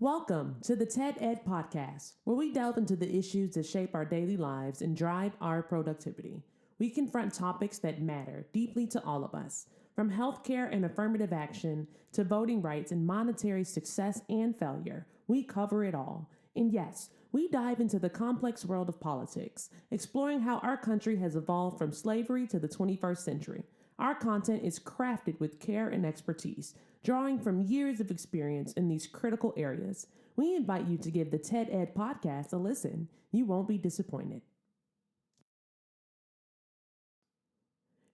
Welcome to the TED Ed Podcast, where we delve into the issues that shape our daily lives and drive our productivity. We confront topics that matter deeply to all of us, from healthcare and affirmative action to voting rights and monetary success and failure. We cover it all. And yes, we dive into the complex world of politics, exploring how our country has evolved from slavery to the 21st century. Our content is crafted with care and expertise, drawing from years of experience in these critical areas. We invite you to give the TED Ed podcast a listen. You won't be disappointed.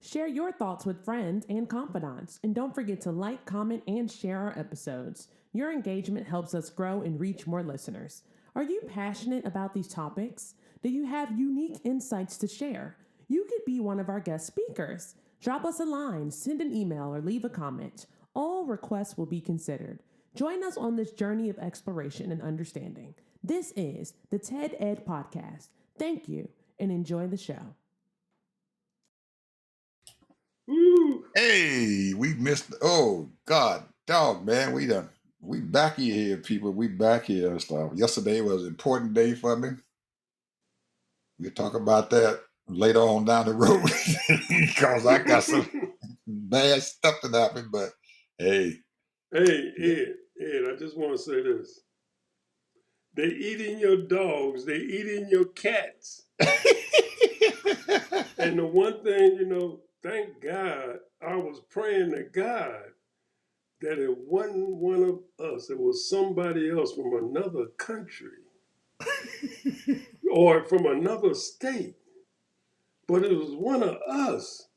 Share your thoughts with friends and confidants, and don't forget to like, comment, and share our episodes. Your engagement helps us grow and reach more listeners. Are you passionate about these topics? Do you have unique insights to share? You could be one of our guest speakers. Drop us a line, send an email, or leave a comment. All requests will be considered. Join us on this journey of exploration and understanding. This is the TED Ed Podcast. Thank you, and enjoy the show. Woo. Hey, we missed. Oh God, dog, man, we back here, people. We back here and stuff. Yesterday was an important day for me. We'll talk about that later on down the road because I got some bad stuff that happened. But hey, Hey, Ed, I just want to say this. They eating your dogs. They eating your cats. And the one thing, thank God, I was praying to God that it wasn't one of us. It was somebody else from another country or from another state. But it was one of us.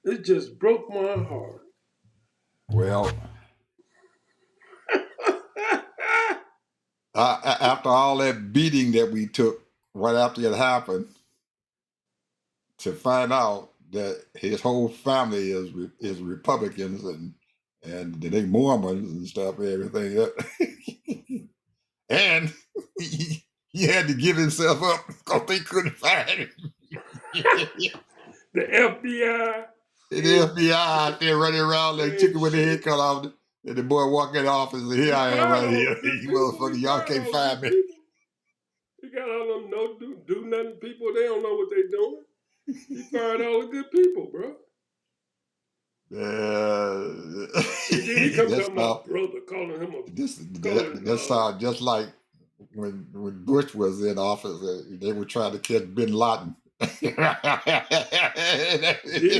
It just broke my heart. well, after all that beating that we took right after it happened, to find out that his whole family is Republicans and they Mormons and stuff and everything. And he had to give himself up because they couldn't find him. The FBI. The FBI out there running around like chicken with their head cut off. And the boy walk in the office and here I am right here. You motherfucker, y'all can't find me. You got all them no do nothing people. They don't know what they doing. He fired all the good people, bro. He comes to my brother, calling him a. That sounds just like when Bush was in office. They were trying to catch Bin Laden. Deer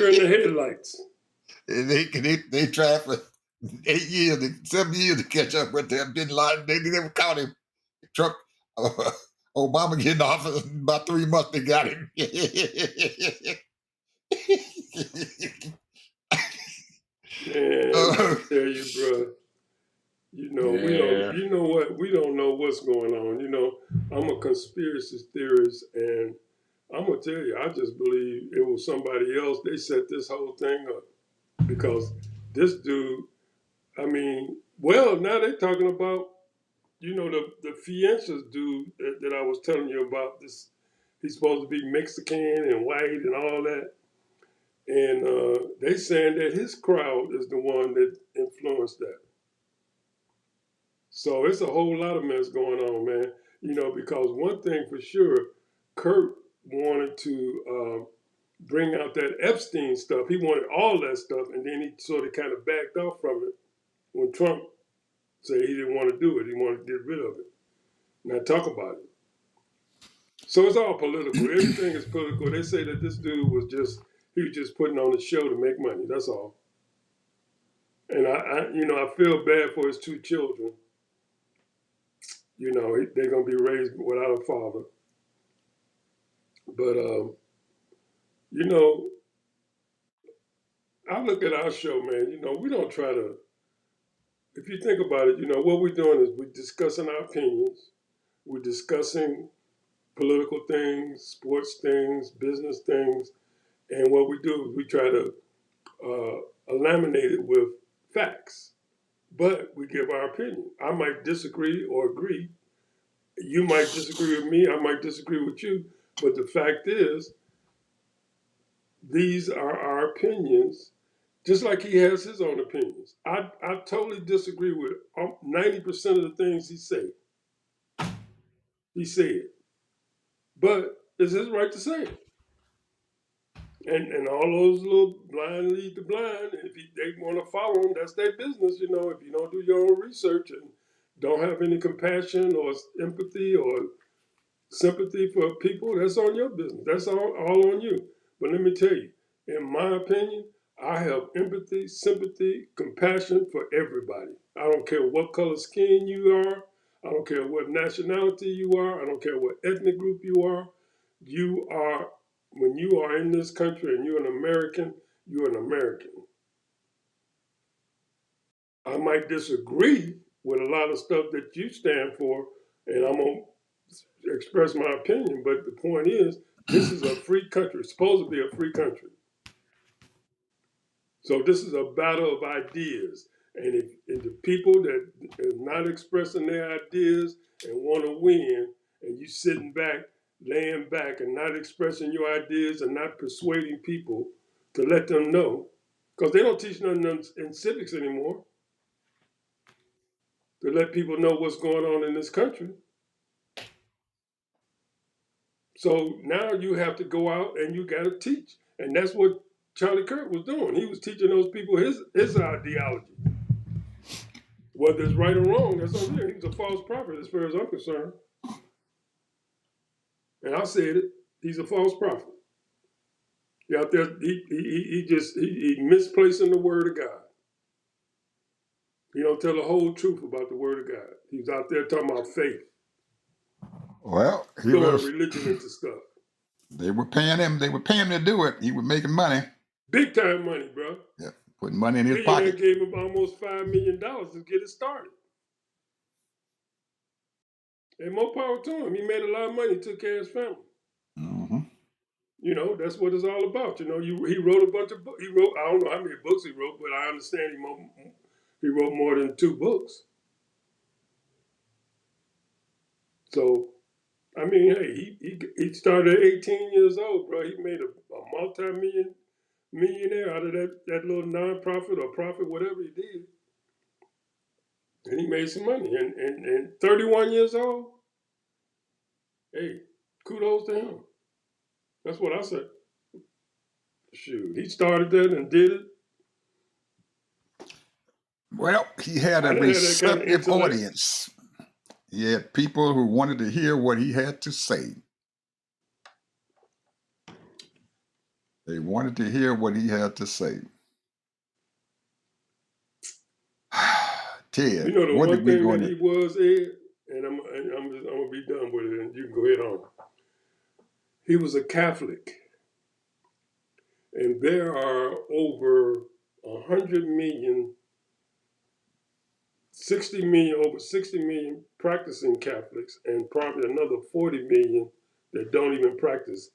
in the headlights. They tried for 7 years to catch up with that Bin Laden. They never caught him. Trump, Obama getting off in about 3 months. They got him. Man, I tell you, bro. We don't. You know what? We don't know what's going on. I'm a conspiracy theorist, and I'm gonna tell you, I just believe it was somebody else. They set this whole thing up because this dude. I mean, well, now they're talking about, the Fiances dude that I was telling you about. This, he's supposed to be Mexican and white and all that. And they saying that his crowd is the one that influenced that. So it's a whole lot of mess going on, man. Because one thing for sure, Kurt wanted to bring out that Epstein stuff. He wanted all that stuff, and then he sort of kind of backed off from it when Trump said he didn't want to do it. He wanted to get rid of it. Now talk about it. So it's all political. Everything is political. They say that this dude was just putting on a show to make money. That's all. And I feel bad for his 2 children. They're gonna be raised without a father. But I look at our show, man. We don't try to. If you think about it, what we're doing is we're discussing our opinions. We're discussing political things, sports things, business things, and what we do is we try to eliminate it with facts. But we give our opinion. I might disagree or agree. You might disagree with me. I might disagree with you. But the fact is, these are our opinions Just like he has his own opinions. I totally disagree with 90% of the things he said. But it's his right to say it. And all those little blind lead the blind. If they want to follow him, that's their business. If you don't do your own research and don't have any compassion or empathy or sympathy for people, that's on your business. That's all on you. But let me tell you, in my opinion, I have empathy, sympathy, compassion for everybody. I don't care what color skin you are. I don't care what nationality you are. I don't care what ethnic group you are. When you are in this country and you're an American, you're an American. I might disagree with a lot of stuff that you stand for, and I'm going to express my opinion, but the point is, this is a free country. It's supposed to be a free country. So this is a battle of ideas. And if the people that are not expressing their ideas and want to win, and you sitting back, laying back, and not expressing your ideas and not persuading people to let them know, because they don't teach nothing in civics anymore, to let people know what's going on in this country. So now you have to go out and you got to teach. And that's what Charlie Kirk was doing. He was teaching those people his ideology. Whether it's right or wrong, that's on there. He was a false prophet as far as I'm concerned. And I said it. He's a false prophet. He out there, he misplacing the word of God. He don't tell the whole truth about the word of God. He's out there talking about faith. Well, he throwing was religion into stuff. They were paying him. They were paying him to do it. He was making money. Big time money, bro. Yeah, putting money in his Billionaire pocket. gave him almost $5 million to get it started. And more power to him. He made a lot of money, took care of his family. Mm-hmm. That's what it's all about. He wrote a bunch of books. I don't know how many books he wrote, but I understand he wrote more than 2 books. So, I mean, hey, he started at 18 years old, bro. He made a multi-millionaire out of that little nonprofit or profit, whatever he did. And he made some money. And 31 years old, hey, kudos to him. That's what I said. Shoot, he started that and did it. Well, he had a receptive audience. He had people who wanted to hear what he had to say. They wanted to hear what he had to say. Ted, You know the one thing that he was, Ed, and I'm gonna be done with it, and you can go ahead on. He was a Catholic, and there are over 100 million, 60 million, over 60 million practicing Catholics, and probably another 40 million that don't even practice.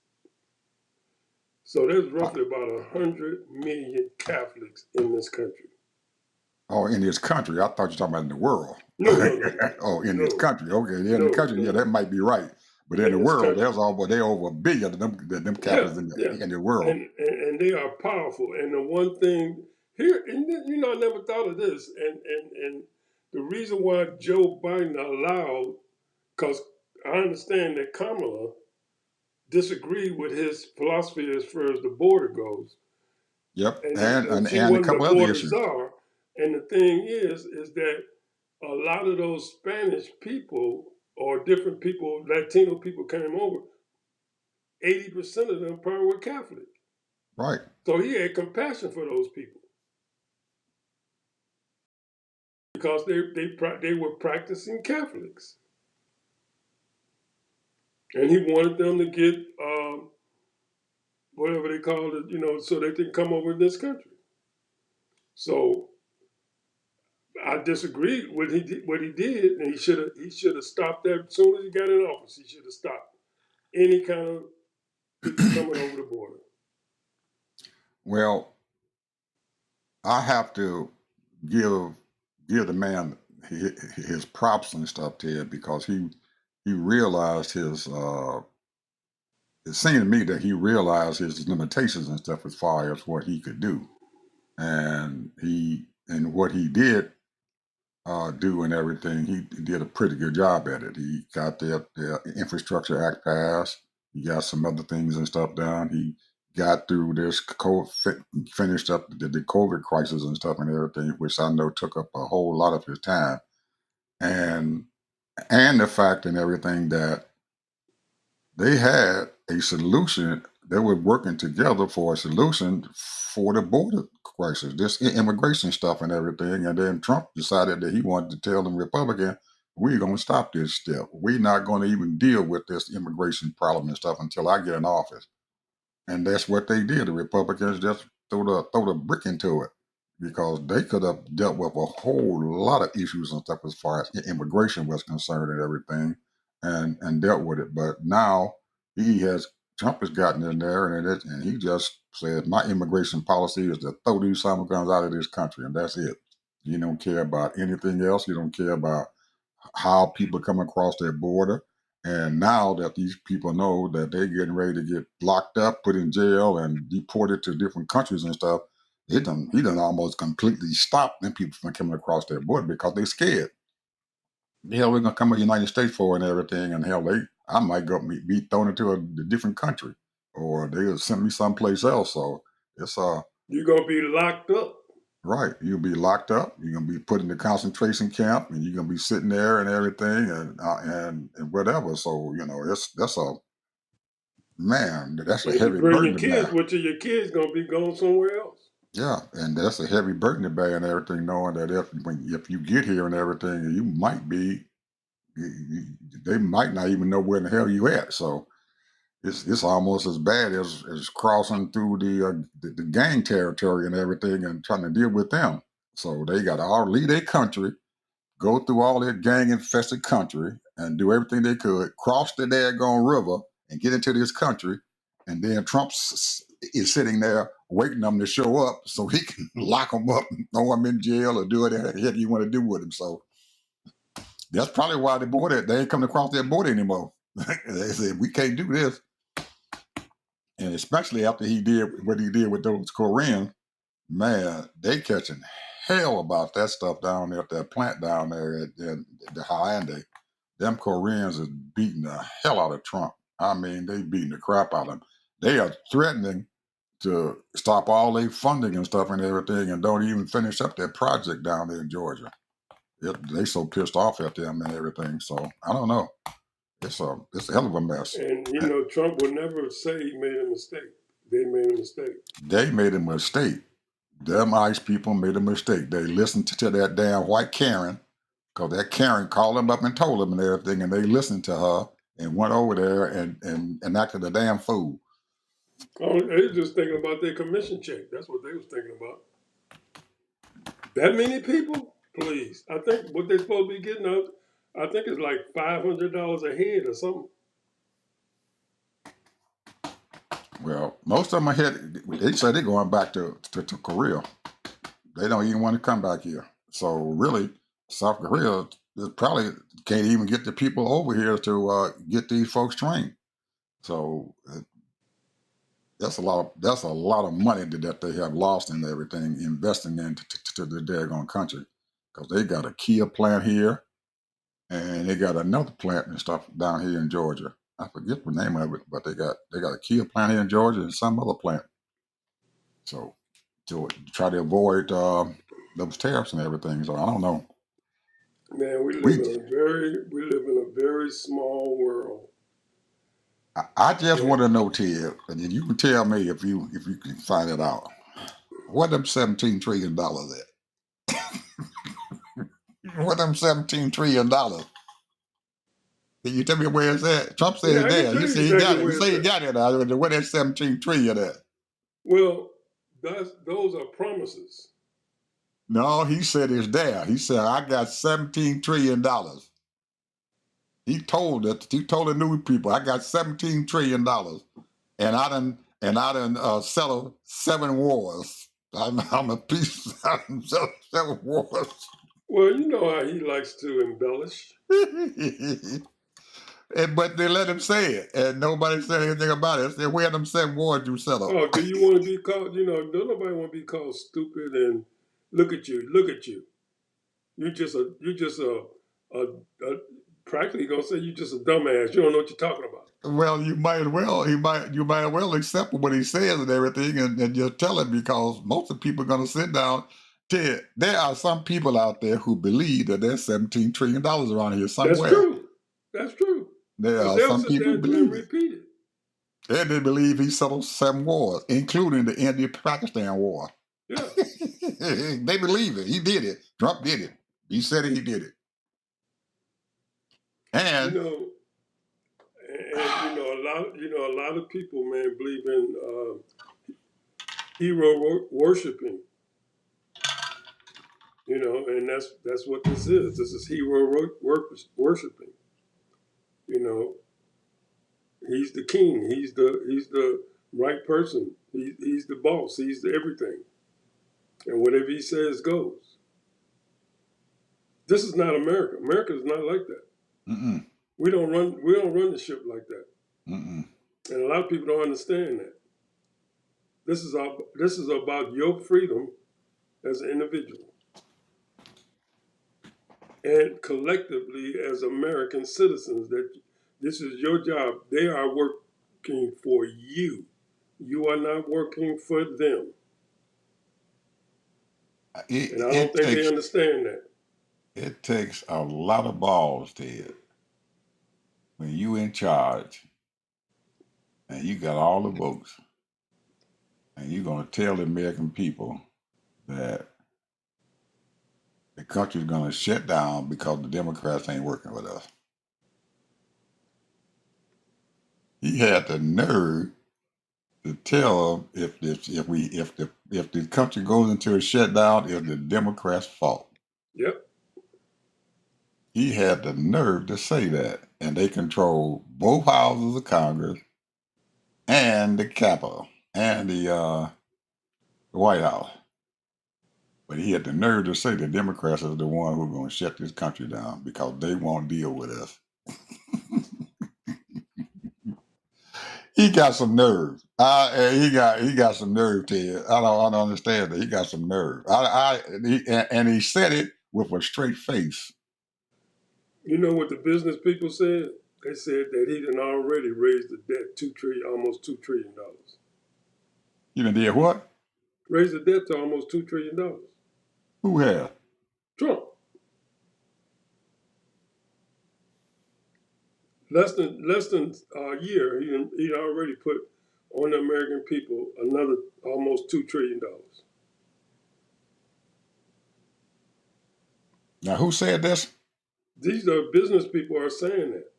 So there's roughly about 100 million Catholics in this country. Oh, in this country? I thought you were talking about in the world. No. Oh, in this country. Okay, in the country, yeah, that might be right. But in the world, there's over 1 billion of them Catholics in the world. And they are powerful. And the one thing here, and I never thought of this, and the reason why Joe Biden allowed, because I understand that Kamala disagreed with his philosophy as far as the border goes. Yep, and a couple other issues. And the thing is that a lot of those Spanish people or different people, Latino people came over, 80% of them probably were Catholic. Right. So he had compassion for those people. Because they were practicing Catholics. And he wanted them to get whatever they called it, so they can come over in this country. So I disagree with what he did, and he should have stopped that as soon as he got in office. He should have stopped any kind of people coming over the border. Well, I have to give the man his props and stuff, Ted, because he realized his. It seemed to me that he realized his limitations and stuff as far as what he could do. and what he did do and everything, he did a pretty good job at it. He got the Infrastructure Act passed. He got some other things and stuff done. He got through this finished up the COVID crisis and stuff and everything, which I know took up a whole lot of his time, and the fact and everything that they had a solution. They were working together for a solution for the border crisis, this immigration stuff and everything. And then Trump decided that he wanted to tell them Republican, we're going to stop this step. We're not going to even deal with this immigration problem and stuff until I get in office. And that's what they did. The Republicans just threw the brick into it because they could have dealt with a whole lot of issues and stuff as far as immigration was concerned and everything, and dealt with it. But now Trump has gotten in there and he just said my immigration policy is to throw these Americans out of this country, and that's it. You don't care about anything else. You don't care about how people come across their border. And now that these people know that they're getting ready to get locked up, put in jail, and deported to different countries and stuff, he done almost completely stopped them people from coming across their border because they're scared. The hell we're gonna come to the United States for and everything, and hell I might go be thrown into a different country, or they'll send me someplace else. So it's you're gonna be locked up. Right. You'll be locked up. You're gonna be put in the concentration camp, and you're gonna be sitting there and everything, and whatever. So that's a And you heavy bring your burden to kids bear. with you, your kids gonna be going somewhere else. Yeah, and that's a heavy burden to bear and everything, knowing that if you get here and everything, you might be, they might not even know where in the hell you at. So it's almost as bad as crossing through the gang territory and everything and trying to deal with them. So they got to all leave their country, go through all their gang infested country and do everything they could, cross the daggone river and get into this country. And then Trump is sitting there waiting them to show up so he can lock them up and throw them in jail or do whatever you want to do with them. So that's probably why they ain't coming across their border anymore. They said, we can't do this. And especially after he did what he did with those Koreans, man, they catching hell about that stuff down there at that plant down there at the Hyundai. Them Koreans is beating the hell out of Trump. I mean, they beating the crap out of him. They are threatening to stop all their funding and stuff and everything, and don't even finish up their project down there in Georgia. They so pissed off at them and everything. So I don't know. It's a hell of a mess. And Trump would never say he made a mistake. They made a mistake. They made a mistake. Them ICE people made a mistake. They listened to that damn white Karen, because that Karen called them up and told them and everything, and they listened to her and went over there and acted a damn fool. Oh, they was just thinking about their commission check. That's what they was thinking about. That many people? Please. I think what they're supposed to be getting out, I think it's like $500 a head or something. Well, most of them are headed. They say they're going back to Korea. They don't even want to come back here. So really, South Korea probably can't even get the people over here to get these folks trained. So that's a lot of money that they have lost in everything, investing into the daggone country, because they got a Kia plant here, and they got another plant and stuff down here in Georgia. I forget the name of it, but they got a Kia plant here in Georgia and some other plant. So to try to avoid those tariffs and everything. So I don't know. Man, we live in a very small world. I just want to know, Ted, and you can tell me if you can find it out. What them $17 trillion at? What them $17 trillion? Can you tell me where it's at? Trump said it's there. You say he got it. You say he got it. Where that $17 trillion at? Well, those are promises. No, he said it's there. He said I got $17 trillion. He told the new people I got $17 trillion, and I done settled 7 wars. I'm a piece. I done settled 7 wars. Well, you know how he likes to embellish. But they let him say it, and nobody said anything about it. They said, "Where them 7 wars you set up?" Oh, do you want to be called? Don't nobody want to be called stupid and look at you. You're just a practically gonna say you're just a dumbass. You don't know what you're talking about. Well, you might as well. You might as well accept what he says and everything, and just tell him, because most of the people are going to sit down. There are some people out there who believe that there's $17 trillion around here somewhere. That's true. That's true. There But are they'll some sit people there who and believe it. repeat it. And they believe he settled 7 wars, including the India-Pakistan war. Yeah. They believe it. He did it. Trump did it. He said it. He did it. And a lot of people, man, believe in hero worshiping. And that's what this is. This is hero worshiping. He's the king. He's the right person. He's the boss. He's the everything. And whatever he says goes. This is not America. America is not like that. mm-mm, We don't run the ship like that. mm-mm. And a lot of people don't understand that. This is about your freedom as an individual. And collectively as American citizens, that this is your job. They are working for you. You are not working for them. And I don't think they understand that. It takes a lot of balls, Ted, when you in charge and you got all the votes, and you're going to tell the American people that the country's going to shut down because the Democrats ain't working with us. He had the nerve to tell them if the country goes into a shutdown, it's the Democrats' fault. Yep. He had the nerve to say that, and they control both houses of Congress and the Capitol and the White House. But he had the nerve to say the Democrats are the one who's going to shut this country down because they won't deal with us. He got some nerve. He got some nerve, Ted. I don't understand that. He got some nerve. And he said it with a straight face. You know what the business people said? They said that he done already raised the debt almost $2 trillion. You done did what? Raised the debt to almost $2 trillion. Who has? Trump. Less than a year, he already put on the American people another almost $2 trillion. Now, who said this? These are business people are saying that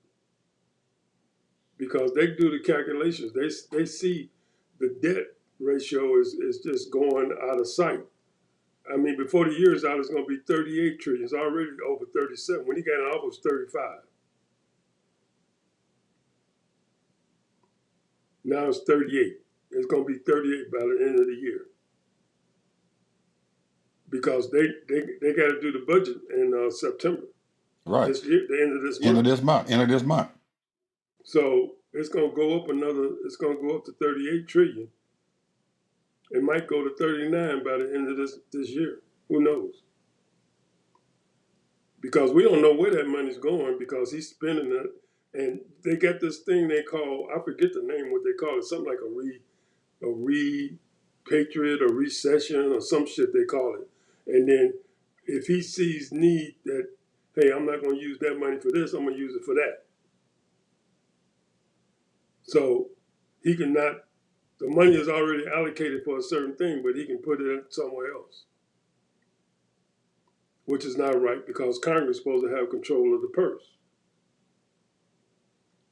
because they do the calculations. They see the debt ratio is just going out of sight. I mean, before the year is out, it's going to be 38 trillion. It's already over 37. When he got in office, it was 35. Now it's 38. It's going to be 38 by the end of the year. Because they got to do the budget in September. Right. This year, the end of this month. End of this month. So it's going to go up it's going to go up to 38 trillion. It might go to 39 by the end of this year. Who knows? Because we don't know where that money's going because he's spending it. And they got this thing they call, I forget the name, what they call it, something like a repatriate or recession or some shit they call it. And then if he sees need that, hey, I'm not going to use that money for this, I'm going to use it for that. So he cannot, the money is already allocated for a certain thing, but he can put it somewhere else. Which is not right because Congress is supposed to have control of the purse.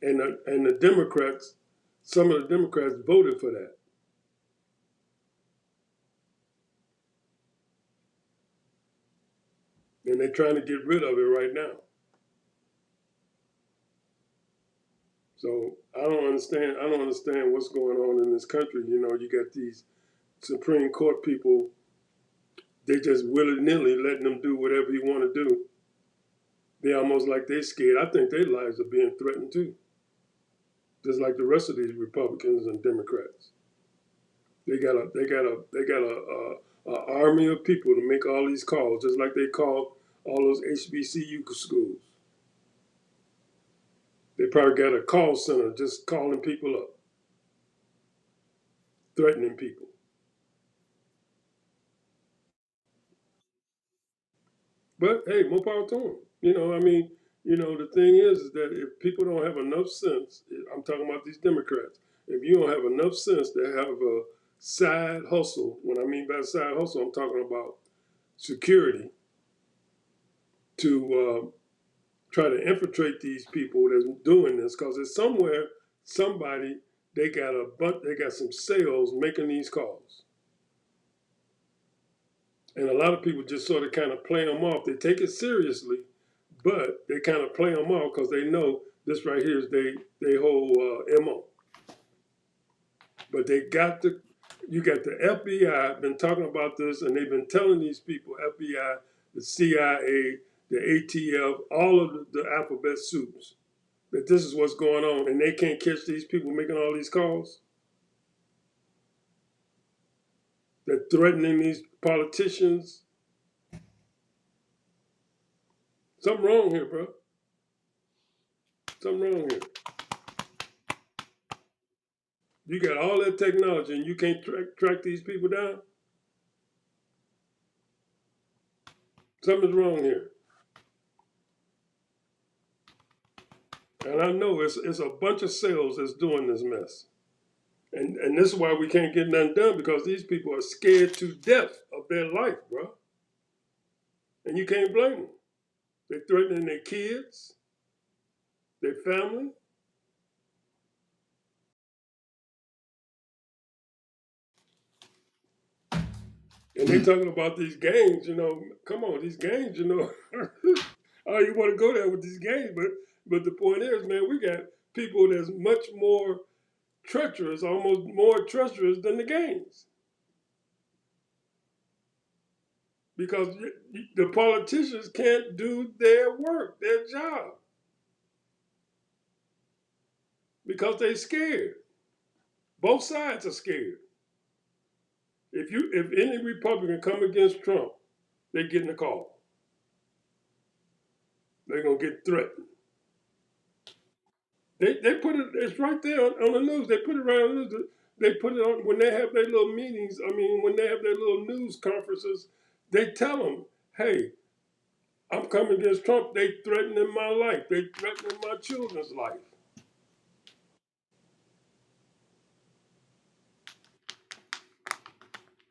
And the Democrats, some of the Democrats voted for that. And they're trying to get rid of it right now. So I don't understand what's going on in this country. You got these Supreme Court people, they just willy-nilly letting them do whatever you want to do. They're almost like they're scared. I think their lives are being threatened too. just like the rest of these Republicans and Democrats. They got a army of people to make all these calls, just like they call all those HBCU schools. They probably got a call center just calling people up, threatening people. But hey, more power to them. The thing is that if people don't have enough sense, I'm talking about these Democrats, if you don't have enough sense to have a side hustle, when I mean by side hustle, I'm talking about security, to try to infiltrate these people that's doing this, because it's somewhere, somebody, they got some sales making these calls. And a lot of people just sort of kind of play them off. They take it seriously, but they kind of play them off because they know this right here is they whole MO. But you got the FBI been talking about this, and they've been telling these people, FBI, the CIA, the ATF, all of the alphabet soups, that this is what's going on, and they can't catch these people making all these calls. They're threatening these politicians. Something wrong here, bro. Something wrong here. You got all that technology and you can't track these people down? Something's wrong here. And I know it's a bunch of cells that's doing this mess. And this is why we can't get nothing done, because these people are scared to death of their life, bro. And you can't blame them. They're threatening their kids, their family. And they talking about these gangs, come on, these gangs, oh, you want to go there with these gangs, but the point is, man, we got people that's much more treacherous, almost more treacherous than the gangs. Because the politicians can't do their work, their job. Because they're scared. Both sides are scared. If any Republican come against Trump, they're getting a call. They're going to get threatened. They put it, it's right there on the news. They put it right on the news. They put it on when they have their little meetings. When they have their little news conferences, they tell them, hey, I'm coming against Trump. They threatening my life. They threatening my children's life.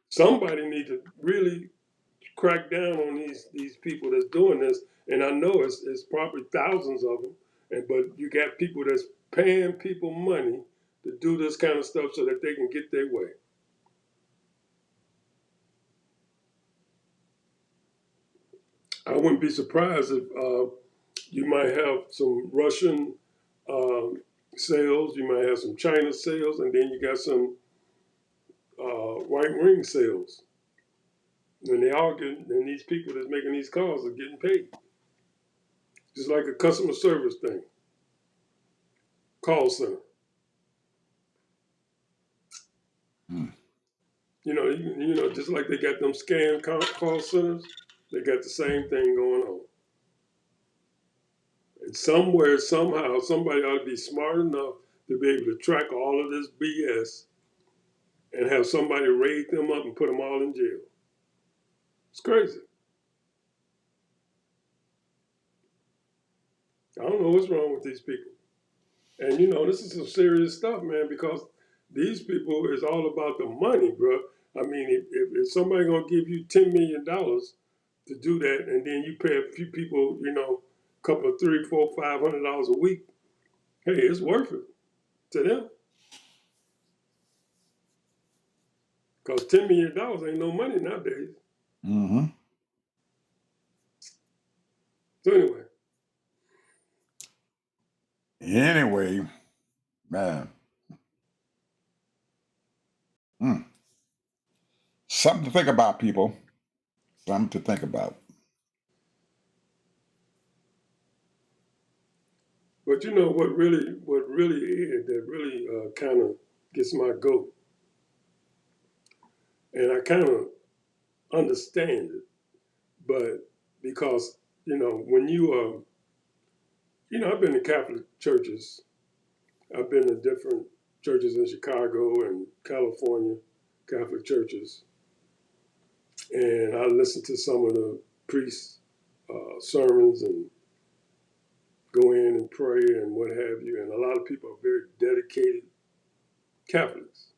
Somebody needs to really crack down on these people that's doing this. And I know it's probably thousands of them. But you got people that's paying people money to do this kind of stuff so that they can get their way. I wouldn't be surprised if you might have some Russian sales, you might have some China sales, and then you got some right wing sales. And and these people that's making these calls are getting paid. Just like a customer service thing. Call center. Just like they got them scam call centers, they got the same thing going on. And somewhere, somehow, somebody ought to be smart enough to be able to track all of this BS and have somebody raid them up and put them all in jail. It's crazy. I don't know what's wrong with these people. And this is some serious stuff, man, because these people is all about the money, bro. If somebody gonna give you $10 million to do that, and then you pay a few people, a couple of $300, $400, $500 a week, hey, it's worth it to them. Because $10 million ain't no money nowadays. Mm-hmm. So Anyway, man. Something to think about, people. Something to think about. But But you know what really is that really kind of gets my goat, and I kind of understand it, but because when I've been to Catholic churches, I've been to different churches in Chicago and California, Catholic churches, and I listened to some of the priests' sermons and go in and pray and what have you. And a lot of people are very dedicated Catholics,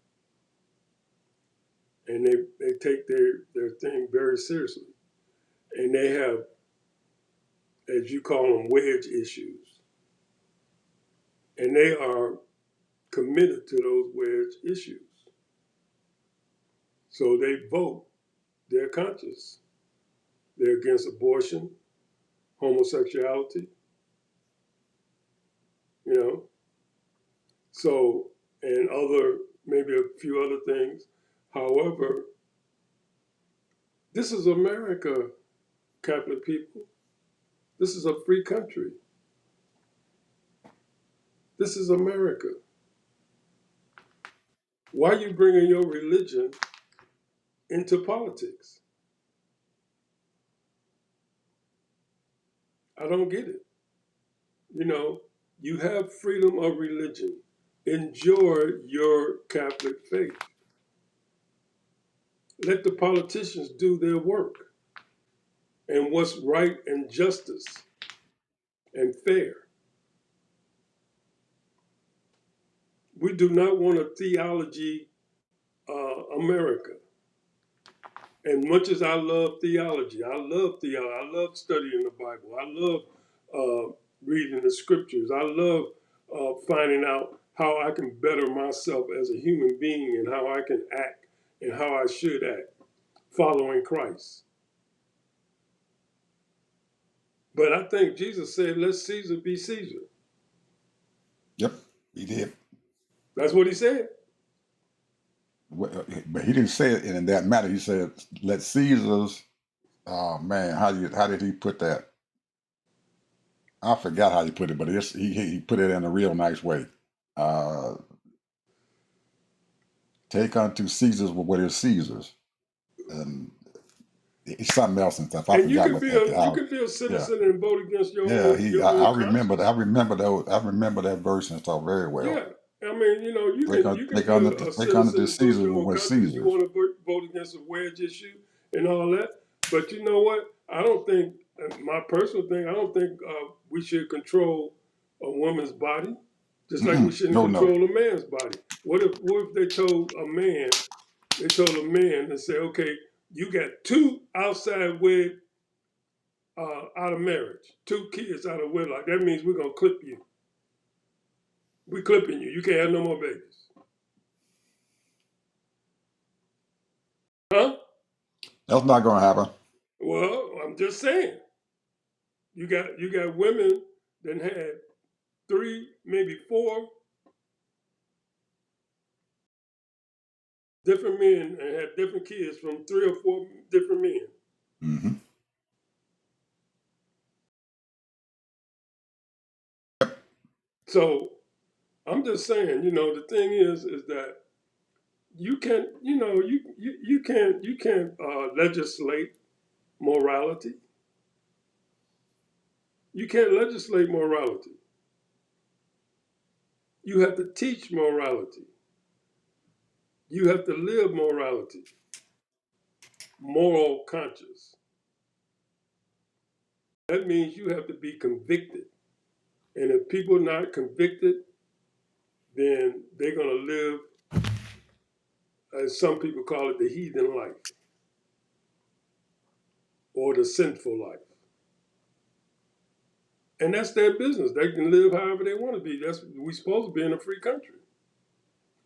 and they take their thing very seriously. And they have, as you call them, wedge issues. And they are committed to those wedge issues. So they vote their conscience. They're against abortion, homosexuality, so, and maybe a few other things. However, this is America, Catholic people. This is a free country. This is America. Why are you bringing your religion into politics? I don't get it. You have freedom of religion. Enjoy your Catholic faith. Let the politicians do their work and what's right and justice and fair. We do not want a theology America. And much as I love theology, I love studying the Bible. I love reading the scriptures. I love finding out how I can better myself as a human being and how I can act and how I should act, following Christ. But I think Jesus said, let Caesar be Caesar. Yep, he did. That's what he said. But he didn't say it in that matter. He said, let Caesar's, oh man, how did he put that? I forgot how he put it, but he put it in a real nice way. Take unto Caesar's what is Caesar's. And it's something else and stuff. I And you forgot can be a citizen and vote against your own I remember that verse and stuff very well. Yeah. I mean, you can be a citizen and vote your own country if you want to vote against a wedge issue and all that. But you know what? I don't think, my personal thing, I don't think we should control a woman's body, just like we shouldn't control a man's body. What if they told a man and say, okay, you got 2 outside wed out of marriage, 2 kids out of wedlock. That means we're going to clip you. We're clipping you. You can't have no more babies. Huh? That's not going to happen. Well, I'm just saying. You got women that had 3, maybe 4 different men and had different kids from 3 or 4 different men. Mm-hmm. So I'm just saying, the thing is that you can't, you can't legislate morality. You can't legislate morality. You have to teach morality. You have to live morality. Moral conscious. That means you have to be convicted. And if people are not convicted, then they're going to live, as some people call it, the heathen life or the sinful life. And that's their business. They can live however they want to be. We're supposed to be in a free country.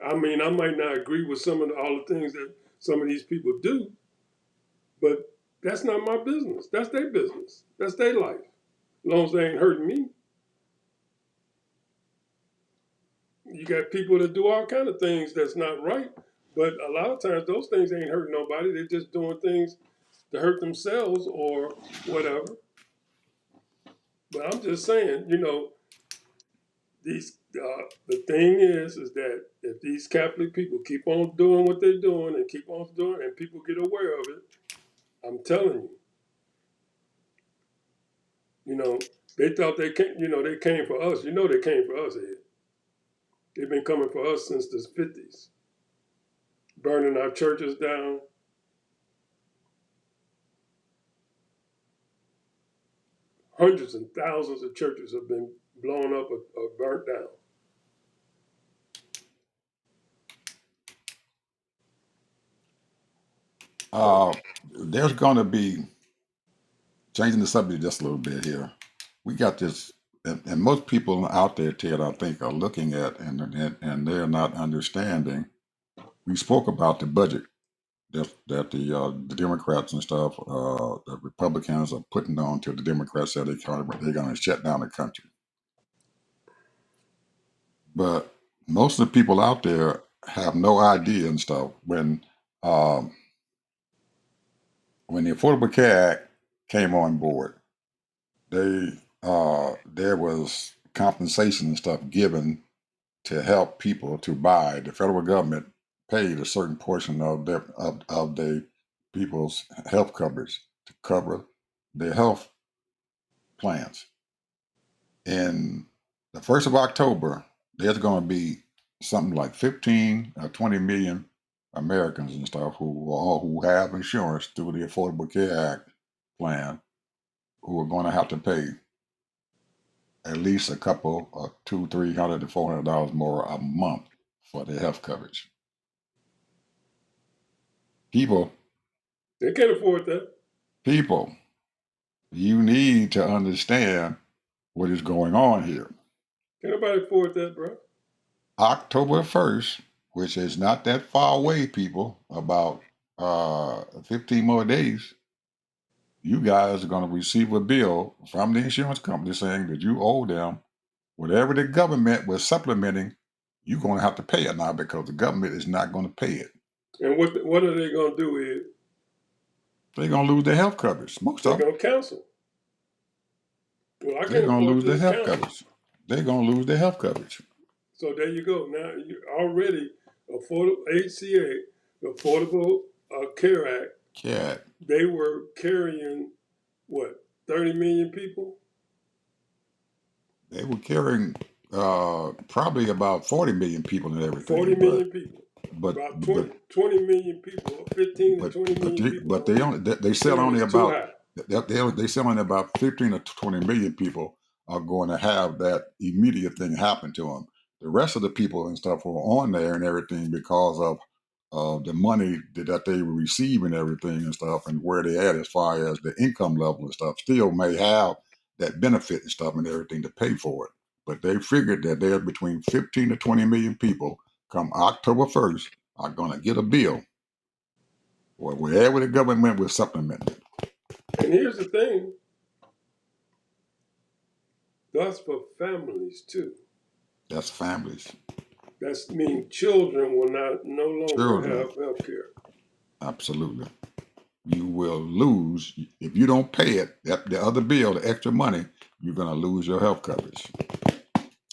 I mean, I might not agree with all the things that some of these people do, but that's not my business. That's their business. That's their life. As long as they ain't hurting me. You got people that do all kind of things that's not right, but a lot of times those things ain't hurting nobody. They're just doing things to hurt themselves or whatever. But I'm just saying, the thing is that if these Catholic people keep on doing what they're doing and keep on doing, and people get aware of it, I'm telling you, they thought they came, they came for us. They came for us, Ed. They've been coming for us since the 50s, burning our churches down. Hundreds and thousands of churches have been blown up or burnt down. There's going to be, changing the subject just a little bit here. We got this, and most people out there, Ted, I think, are looking at and they're not understanding. We spoke about the budget that the Democrats and stuff, the Republicans are putting on to the Democrats that they're going to shut down the country. But most of the people out there have no idea and stuff when the Affordable Care Act came on board. There was compensation and stuff given to help people to buy. The federal government paid a certain portion of the people's health coverage to cover their health plans. In the 1st of October, there's going to be something like 15 or 20 million Americans and stuff who have insurance through the Affordable Care Act plan who are going to have to pay at least a couple of $200, $300 to $400 more a month for their health coverage. People, they can't afford that. People, you need to understand what is going on here. Can't nobody afford that, bro. October 1st, which is not that far away, people, about 15 more days, you guys are going to receive a bill from the insurance company saying that you owe them whatever the government was supplementing. You're going to have to pay it now because the government is not going to pay it. And what are they going to do, Ed? They're going to lose their health coverage. Most of them. They're going to cancel. Well, they're going to lose their health coverage. They're going to lose their health coverage. So there you go. Now, you already, ACA, the Affordable Care Act, they were carrying, 30 million people? They were carrying probably about 40 million people and everything. 40 million people. About 20 million people, 15 to 20 million people. But they sell only about, they sell only about 15 to 20 million people are going to have that immediate thing happen to them. The rest of the people and stuff were on there and everything because of the money that they receive and everything and stuff, and where they at as far as the income level and stuff, still may have that benefit and stuff and everything to pay for it. But they figured that there's between 15 to 20 million people come October 1st are going to get a bill or wherever the government will supplement it. And here's the thing. That's for families too. That's families. That's mean children will no longer have health care. Absolutely. You will lose if you don't pay it. The other bill, the extra money, you're going to lose your health coverage.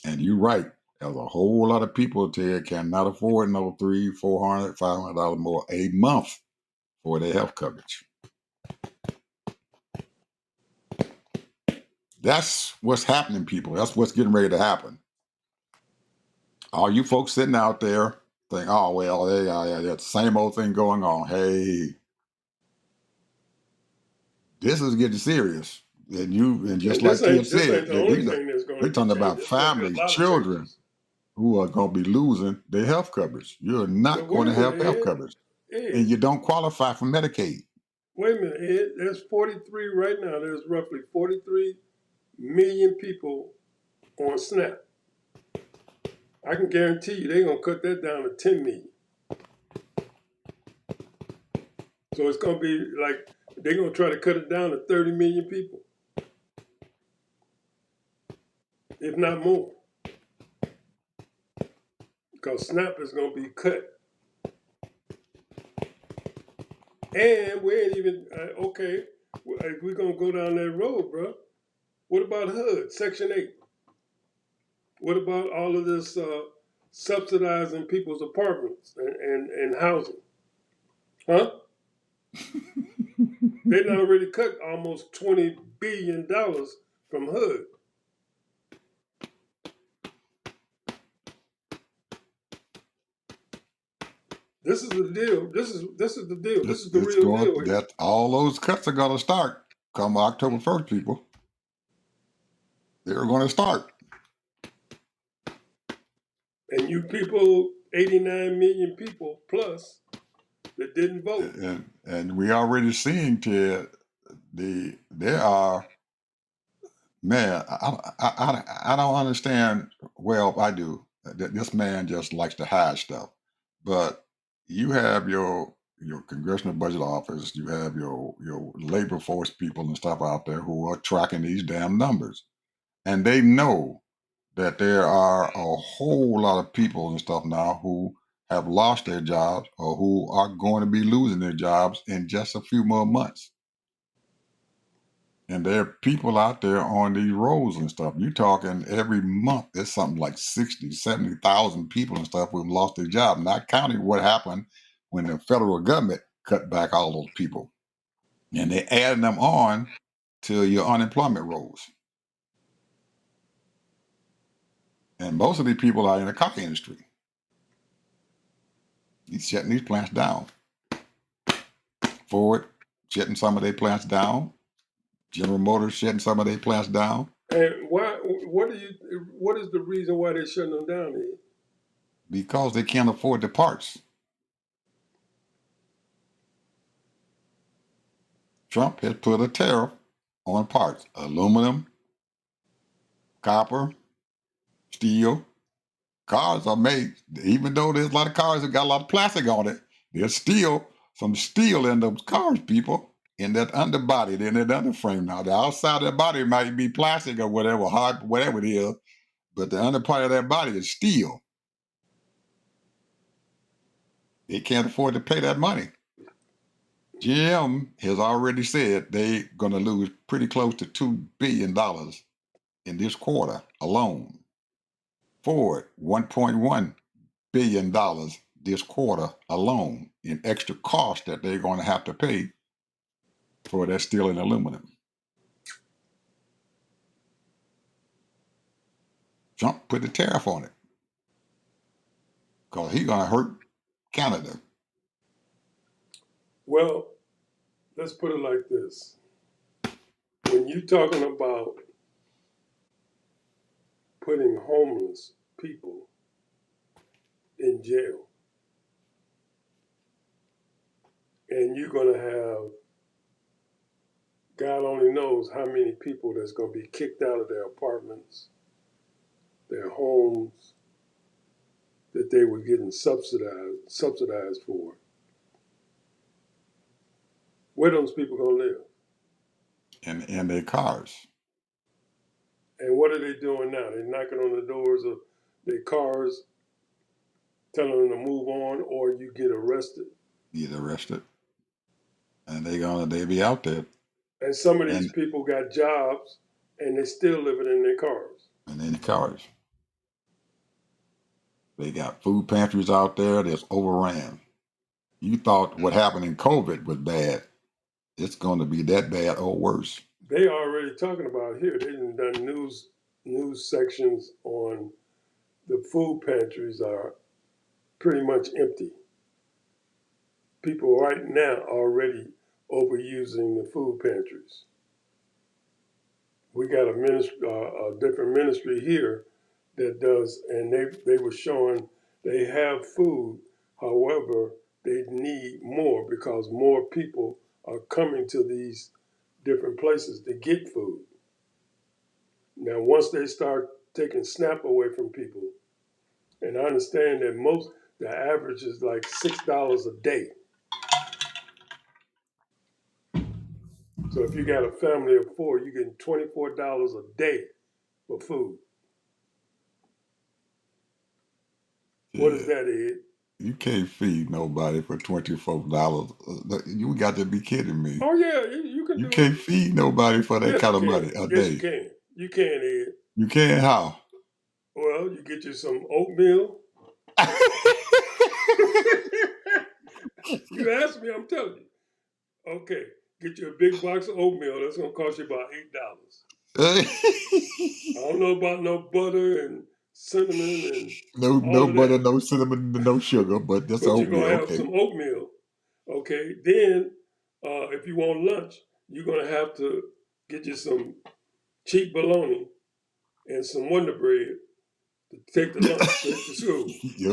And you're right. There's a whole lot of people there cannot afford no $300, $400, $500 more a month for their health coverage. That's what's happening, people. That's what's getting ready to happen. All you folks sitting out there think, oh, well, that's the same old thing going on. Hey, this is getting serious. And just like you said, we're talking about families, children who are going to be losing their health coverage. You're not going to have health coverage. And you don't qualify for Medicaid. Wait a minute, Ed. There's 43 right now. There's roughly 43 million people on SNAP. I can guarantee you they're going to cut that down to 10 million. So it's going to be like they're going to try to cut it down to 30 million people, if not more. Because SNAP is going to be cut. And we ain't even, okay, if we're going to go down that road, bro, what about HUD, Section 8? What about all of this subsidizing people's apartments and housing? Huh? They done already cut almost $20 billion from HUD. This is the deal. This is the deal. This is the real deal. That all those cuts are going to start come October 1st, people. They're going to start. And you people, 89 million people plus, that didn't vote. And we already seeing, Ted, there are, man, I don't understand. Well, I do. This man just likes to hide stuff. But you have your Congressional Budget Office, you have your labor force people and stuff out there who are tracking these damn numbers. And they know that there are a whole lot of people and stuff now who have lost their jobs or who are going to be losing their jobs in just a few more months. And there are people out there on these rolls and stuff. You're talking every month, there's something like 60, 70,000 people and stuff who've lost their job, not counting what happened when the federal government cut back all those people. And they added them on to your unemployment rolls. And most of these people are in the car industry. He's shutting these plants down. Ford shutting some of their plants down. General Motors shutting some of their plants down. And why? What is the reason why they're shutting them down? Ed? Because they can't afford the parts. Trump has put a tariff on parts: aluminum, copper, steel. Cars are made, even though there's a lot of cars that got a lot of plastic on it, there's still some steel in those cars, people, in that underbody, in that underframe. Now, the outside of the body might be plastic or whatever, hard, whatever it is, but the under part of that body is steel. They can't afford to pay that money. GM has already said they're going to lose pretty close to $2 billion in this quarter alone. Ford, $1.1 billion this quarter alone in extra cost that they're going to have to pay for that steel and aluminum. Trump put the tariff on it because he's going to hurt Canada. Well, let's put it like this. When you're talking about putting homeless people in jail, and you're going to have, God only knows how many people that's going to be kicked out of their apartments, their homes, that they were getting subsidized for. Where those people going to live? In their cars. And what are they doing now? They're knocking on the doors of their cars, telling them to move on, or you get arrested. Get arrested. And they be out there. And some of these people got jobs, and they're still living in their cars. And in the cars. They got food pantries out there that's overran. You thought what happened in COVID was bad. It's going to be that bad or worse. They already talking about here. They done news sections on the food pantries are pretty much empty. People right now already overusing the food pantries. We got a different ministry here that does, and they were showing they have food. However, they need more because more people are coming to these different places to get food. Now, once they start taking SNAP away from people, and I understand that the average is like $6 a day. So if you got a family of 4, you're getting $24 a day for food. Yeah. What is that, Ed? You can't feed nobody for $24. You got to be kidding me. Oh yeah, you can. You can't feed nobody for that kind of money a day. You can. You can, Ed. You can how? Well, Well, you get you some oatmeal. You asked me, I'm telling you. Okay, get you a big box of oatmeal. That's gonna cost you about $8. I don't know about no butter and cinnamon and no all of butter, that, no cinnamon, no sugar, but just but you're gonna oatmeal. have Okay. some oatmeal. Okay, then if you want lunch, you're gonna have to get you some cheap bologna and some Wonder Bread to take the lunch to school.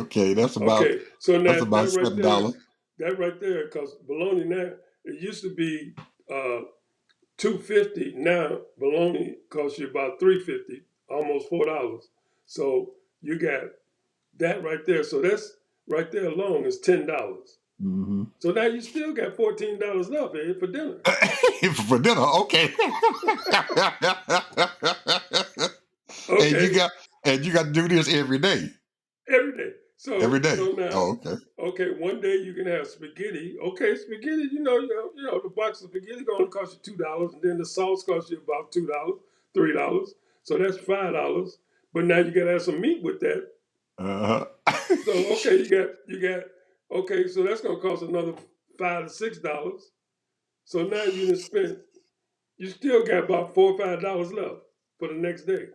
Okay, that's Okay, so now about $7. that right there, because bologna now, it used to be $2.50. Now bologna costs you about $3.50, almost $4. So you got that right there. So that's right there alone is $10. Mm-hmm. So now you still got $14 left, Ed, for dinner. For dinner, okay. Okay, and you got to do this every day. every day. Every day. So now, Oh, okay. okay, one day you can have spaghetti. Okay, spaghetti, you know, the box of spaghetti gonna cost you $2, and then the sauce costs you about $2, $3. So that's $5. But now you gotta have some meat with that. Uh-huh. So okay, you got okay, so that's gonna cost another $5 to $6. So now you still got about $4 or $5 left for the next day.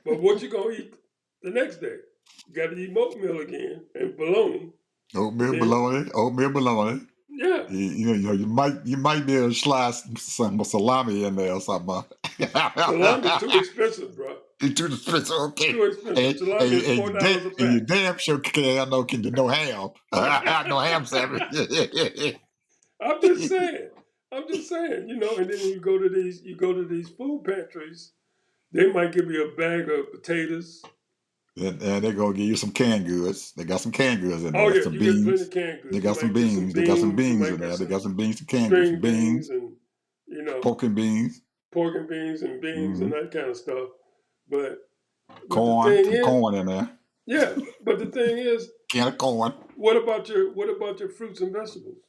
But what you gonna eat the next day? You got to eat oatmeal again and bologna. Oatmeal bologna. Yeah. You might be able to slide some salami in there or something. Salami too expensive, bro. It's too expensive. Okay. Too expensive. Salami is $4 a pack. And you damn sure can't no ham. No ham sandwich. I'm just saying. And then you go to these food pantries, they might give you a bag of potatoes. And they're gonna give you some canned goods. They got some canned goods in there. Oh yeah, some you beans. get plenty of canned goods. They got some beans. They got some beans in there. They got some beans, some canned goods, some beans, and pork and beans, and beans and that kind of stuff. But corn, the thing is, corn in there. Yeah, but the thing is, Can of corn. What about your fruits and vegetables?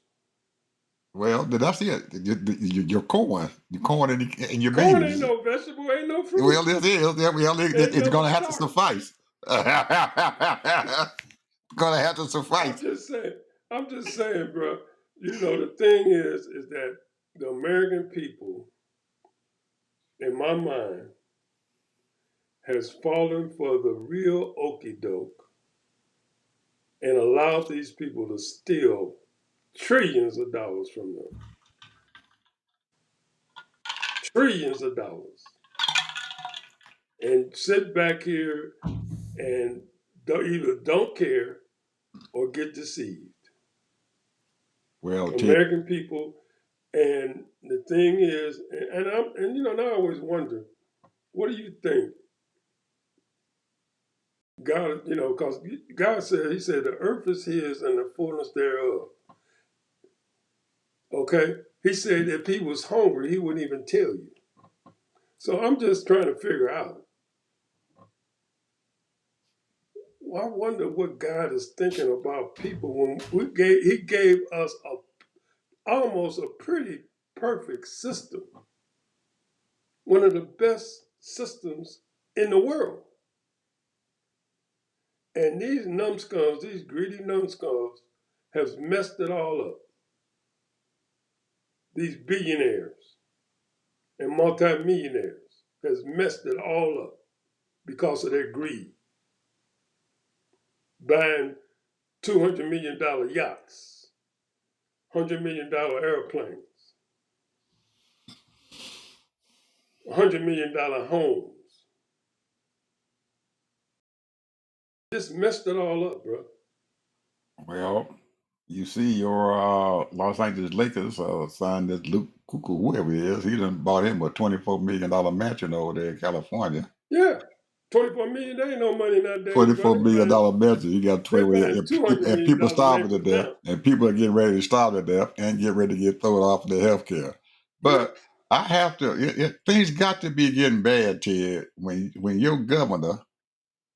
Well, that's it. Your corn, and your Corn beans. ain't no vegetable, ain't no fruit. Well, it is. Well, it's going to have to suffice. Going to have to suffice. I'm just saying, bro. The thing is that the American people, in my mind, has fallen for the real okie doke and allowed these people to steal trillions of dollars from them. Trillions of dollars. And sit back here and either don't care or get deceived. Well, American people, and the thing is, and I always wonder, what do you think? God, because God said, He said, the earth is His and the fullness thereof. Okay? He said if He was hungry, He wouldn't even tell you. So I'm just trying to figure out. I wonder what God is thinking about people when He gave us almost a pretty perfect system. One of the best systems in the world. And these numbskulls, these greedy numbskulls, have messed it all up. These billionaires and multimillionaires has messed it all up because of their greed. Buying $200 million yachts, $100 million airplanes, $100 million homes. Just messed it all up, bro. Well, you see your Los Angeles Lakers signed this Luke Cuckoo, whoever he is. He done bought him a $24 million mansion over there in California. Yeah. $24 million, there ain't no money nowadays. $24 million mansion. You got and people starving to death, and people are getting ready to starve to death and get ready to get thrown off their health care. But I have to. Things got to be getting bad, Ted. When your governor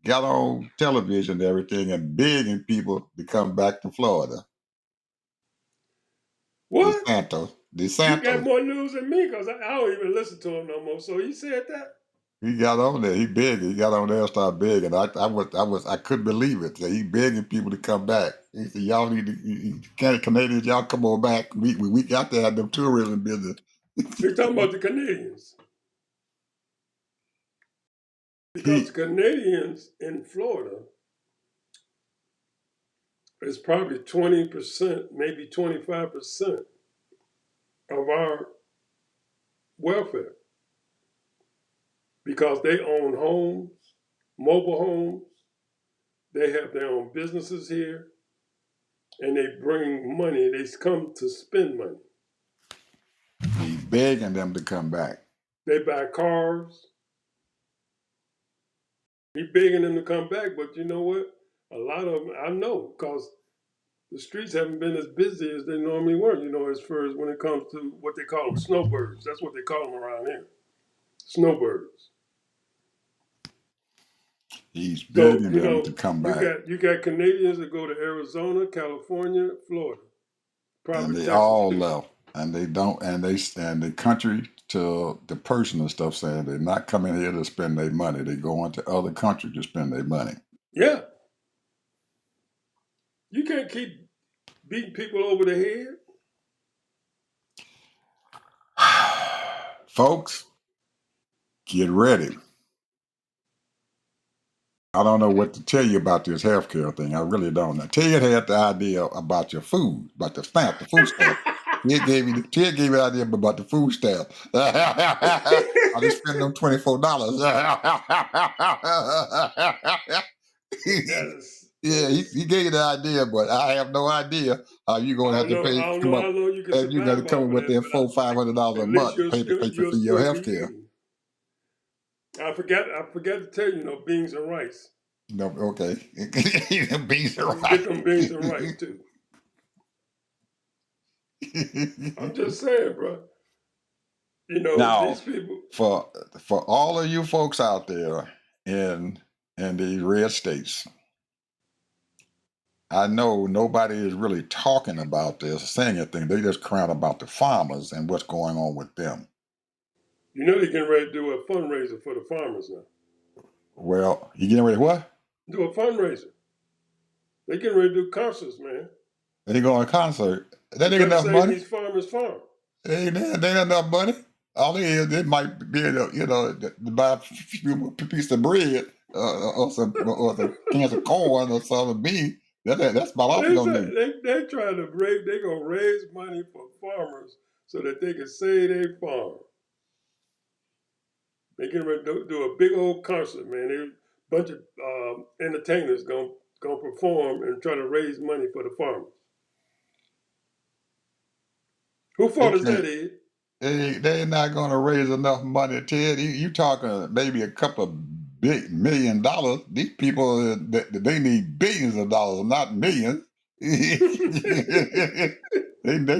got on television and everything and begging people to come back to Florida. What? DeSantis. You got more news than me because I don't even listen to him no more. So he said that? He got on there. He big. He got on there and started begging. I couldn't believe it. So he begging people to come back. He said, "Y'all need to, Canadians, y'all come on back. We got to have them tourism business." We're talking about the Canadians. Because the Canadians in Florida is probably 20%, maybe 25% of our welfare. Because they own homes, mobile homes, they have their own businesses here, and they bring money. They come to spend money. He's begging them to come back. They buy cars. He's begging them to come back, but you know what? A lot of them, I know, because the streets haven't been as busy as they normally were, as far as when it comes to what they call them snowbirds. That's what they call them around here. Snowbirds. He's begging So, them to come back. You got Canadians that go to Arizona, California, Florida. Probably And they Texas all too. left. And they don't, and the country to the person and stuff saying they're not coming here to spend their money. They go into other countries to spend their money. Yeah. You can't keep beating people over the head. Folks, get ready. I don't know what to tell you about this healthcare thing. I really don't know. Ted had the idea about your food, about the food stamp. Ted gave you the idea about the food stamp. I just spend them $24. Yes. Yeah, he gave you the idea, but I have no idea how you're going to have to pay. I don't Come know up, how long you can and you're going to survive come off up of with that, that but $400-500 a at least month to pay for your you'll health be care. eating. I forgot to tell you, beans and rice. No, okay. Beans and Get rice. them beans and rice too. I'm just saying, bro. Now, These people. for all of you folks out there in these red states, I know nobody is really talking about this, saying anything. They just crying about the farmers and what's going on with them. They're getting ready to do a fundraiser for the farmers now. Well, you getting ready to what? Do a fundraiser. They're getting ready to do concerts, man. They going to concert. That ain't Trying to enough save money. these farmers' farm. They ain't enough money. All they might be able to buy a few piece of bread or some cans of corn or some beans. That's about all they're gonna need. They're trying to they're gonna raise money for farmers so that they can save their farm. They can do a big old concert, man. A bunch of entertainers gonna perform and try to raise money for the farmers. Who fault is that, Ed? They're not going to raise enough money, Ted. You talking maybe a couple of $1 million. These people, they need billions of dollars, not millions. They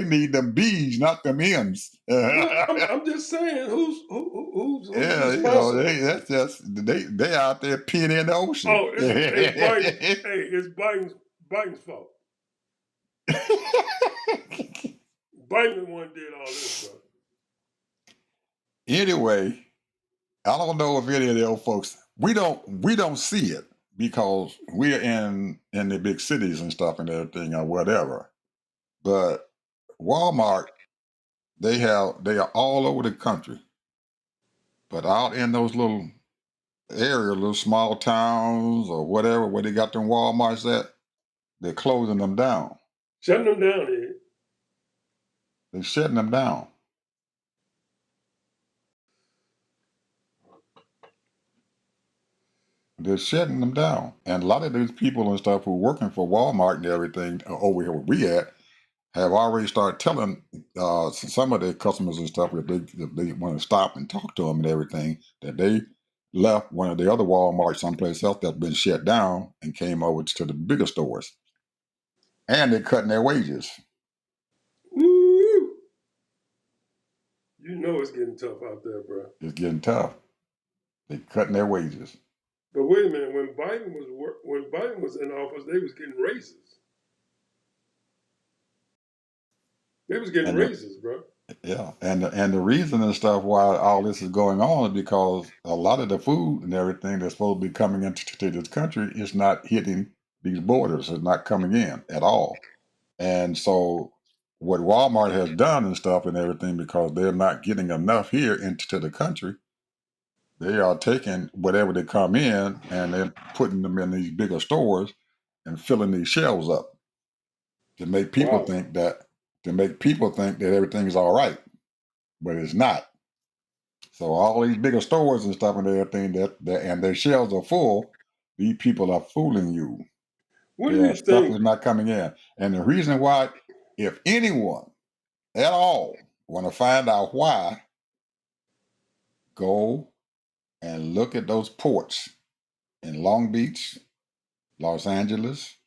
need them B's, not them M's. I'm just saying, who's Yeah, responsible? that's just they out there peeing in the ocean. Oh, it's Biden. Hey, it's Biden's fault. Biden one did all this, bro. Anyway, I don't know if any of the old folks we don't see it because we're in the big cities and stuff and everything or whatever. But Walmart, they are all over the country. But out in those little areas, little small towns or whatever, where they got them Walmarts at, they're closing them down. Shutting them down, Ed. They're shutting them down. They're shutting them down. And a lot of these people and stuff who are working for Walmart and everything over here where we at have already started telling some of their customers and stuff if they want to stop and talk to them and everything, that they left one of the other Walmarts someplace else that's been shut down and came over to the bigger stores. And they're cutting their wages. Woo! It's getting tough out there, bro. It's getting tough. They're cutting their wages. But wait a minute, when Biden was in office, they was getting raises. They was getting raises, bro. Yeah, and the reason and stuff why all this is going on is because a lot of the food and everything that's supposed to be coming into to this country is not hitting these borders. It's not coming in at all. And so what Walmart has done and stuff and everything, because they're not getting enough here into the country, they are taking whatever they come in and they're putting them in these bigger stores and filling these shelves up to make people Wow. think that everything is all right, but it's not. So all these bigger stores and stuff and everything that and their shelves are full, these people are fooling you. What do Yeah, you stuff think? is not coming in. And the reason why, if anyone at all want to find out why, go and look at those ports in Long Beach, Los Angeles,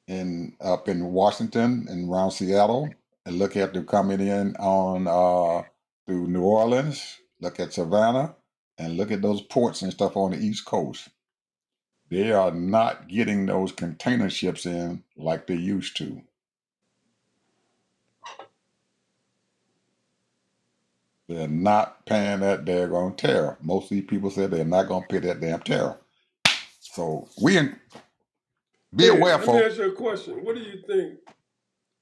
and up in Washington and around Seattle, and look at them coming in on through New Orleans, look at Savannah, and look at those ports and stuff on the East Coast. They are not getting those container ships in like they used to. They're not paying that daggone tariff. Most of these people said they're not going to pay that damn tariff. So be Hey, aware, let me folks. ask you a question. What do you think?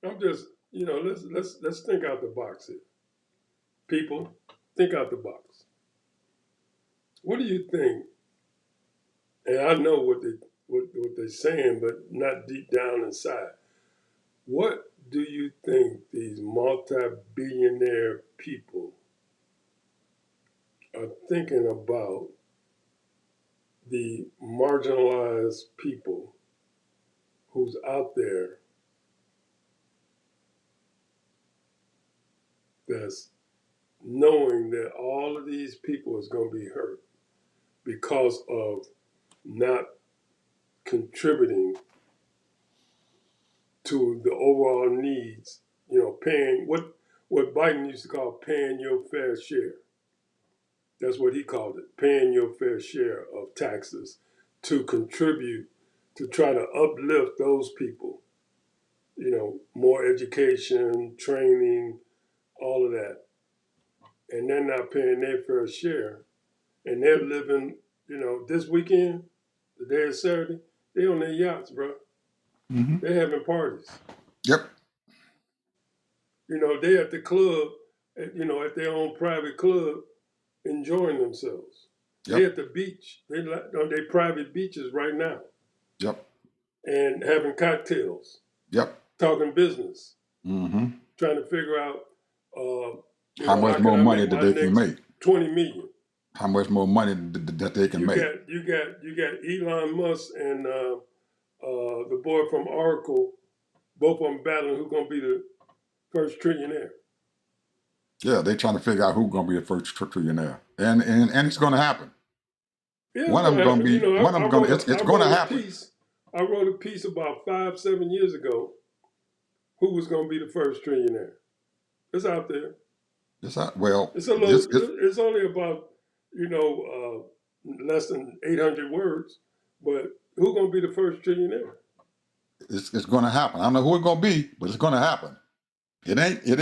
I'm just, let's think out the box here. People, think out the box. What do you think? And I know what they're saying, but not deep down inside. What do you think these multi-billionaire people are thinking about the marginalized people who's out there that's knowing that all of these people is going to be hurt because of not contributing to the overall needs, paying what Biden used to call paying your fair share. That's what he called it, paying your fair share of taxes to contribute to try to uplift those people. More education, training, all of that. And they're not paying their fair share. And they're living, this weekend, the day of Saturday, they on their yachts, bro. Mm-hmm. They're having parties. Yep. They at the club, at their own private club, enjoying themselves. They Yep. at the beach. They on their private beaches right now Yep. and having cocktails, Yep. talking business, Mm-hmm. trying to figure out, How much how can more I money make that my they can next make? 20 million? How much more money that they can You make? got Elon Musk and the boy from Oracle, both of them battling who's gonna be the first trillionaire. Yeah, they're trying to figure out who's going to be the first trillionaire, and it's going to happen. Yeah, it's One of them gonna going to happen. be one of them going to. It's I going to wrote a happen. piece. I wrote a piece about 5-7 years ago. Who was gonna be the first trillionaire? It's out there. It's not, well, It's a this little. It's only about less than 800 words. But who's gonna be the first trillionaire? it's going to happen. I don't know who it's going to be, but it's going to happen. It ain't it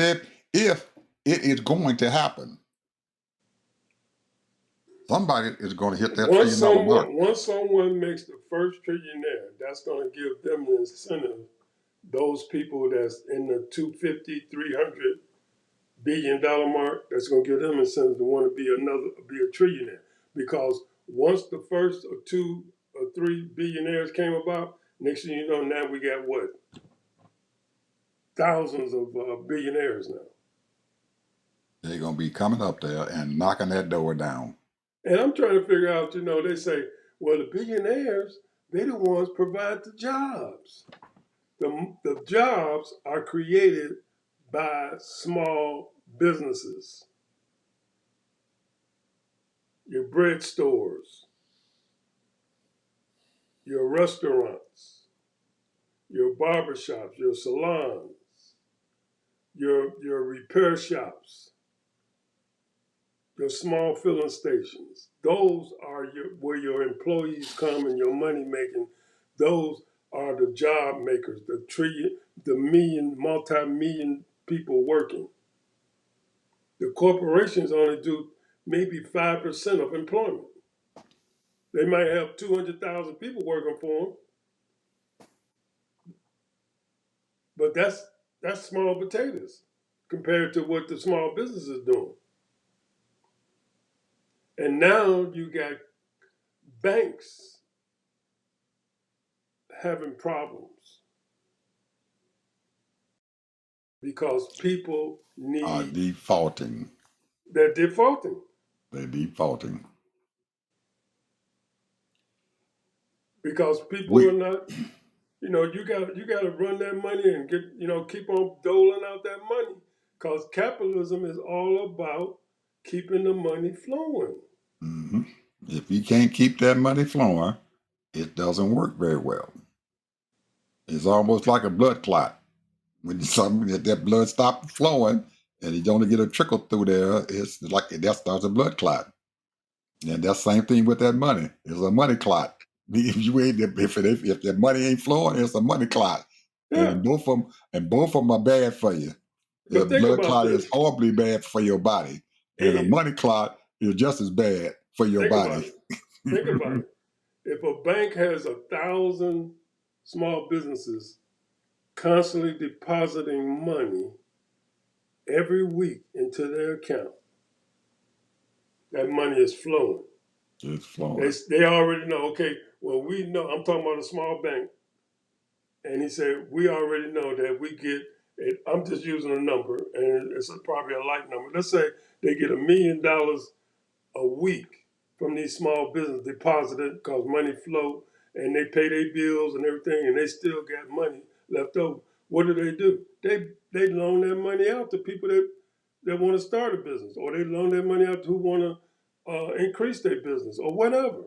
if it is going to happen. Somebody is going to hit that $1 trillion mark. Once someone makes the first trillionaire, that's gonna give them the incentive. Those people that's in the 250, 300 $1 billion mark, that's gonna give them incentive to want to be a trillionaire. Because once the first or 2 or 3 billionaires came about, next thing you know, now we got what? Thousands of billionaires now. They're going to be coming up there and knocking that door down. And I'm trying to figure out, they say, well, the billionaires, they the ones provide the jobs. The jobs are created by small businesses. Your bread stores, your restaurants, your barbershops, your salons, your repair shops, your small filling stations. Those are where your employees come and your money making. Those are the job makers, the multi-million people working. The corporations only do maybe 5% of employment. They might have 200,000 people working for them, but that's small potatoes compared to what the small business is doing. And now you got banks having problems because people Are need, defaulting. they're defaulting They're defaulting. because people We are not, you got to run that money and get, keep on doling out that money because capitalism is all about keeping the money flowing. hmm If you can't keep that money flowing, it doesn't work very well. It's almost like a blood clot. When if that blood stops flowing and you only get a trickle through there, it's like that starts a blood clot. And that's the same thing with that money. It's a money clot. If you ain't if that money ain't flowing, it's a money clot. Yeah, And both of them are bad for you. A but think blood about clot is this. horribly bad for your body, and a Hey, money clot is just as bad for your think about body. it. Think about it. If a bank has 1,000 small businesses constantly depositing money every week into their account, that money is flowing. It's flowing. They already know, okay, well, we know, I'm talking about a small bank. And he said, we already know that we get, I'm just using a number, and it's probably a light number. Let's say they get $1 million a week from these small business deposited because money flow and they pay their bills and everything, and they still got money left over. What do? They loan that money out to people that want to start a business, or they loan that money out to who want to increase their business, or whatever.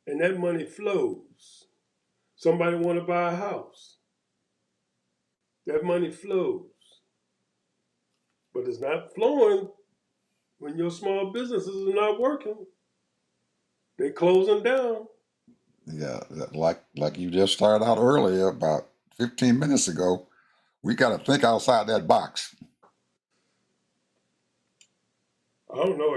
And that money flows. Somebody want to buy a house. That money flows. But it's not flowing when your small businesses are not working. They closing down. Yeah, like you just started out earlier, about 15 minutes ago. We got to think outside that box. I don't know.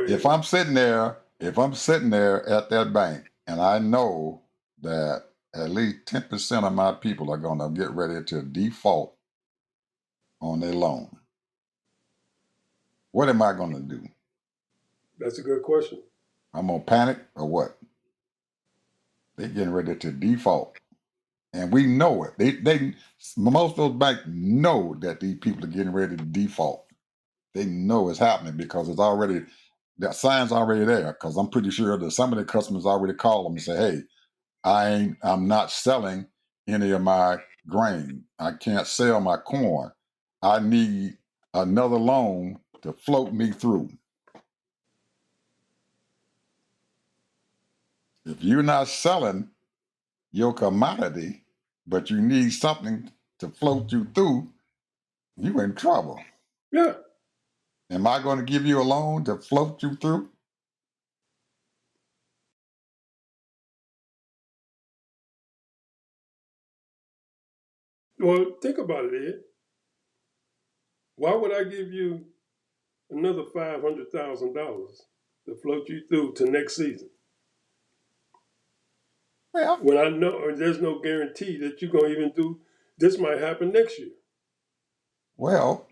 If I'm sitting there at that bank, and I know that at least 10% of my people are going to get ready to default on their loan, what am I going to do? That's a good question. I'm going to panic or what? They're getting ready to default. And we know it. They most of those banks know that these people are getting ready to default. They know it's happening because it's already that sign's already there. Because I'm pretty sure that some of the customers already call them and say, "Hey, I'm not selling any of my grain. I can't sell my corn. I need another loan to float me through." If you're not selling your commodity, but you need something to float you through, you in trouble. Yeah. Am I going to give you a loan to float you through? Well, think about it, Ed. Why would I give you another $500,000 to float you through to next season Well, when I know there's no guarantee that you're going to even do this might happen next year? well,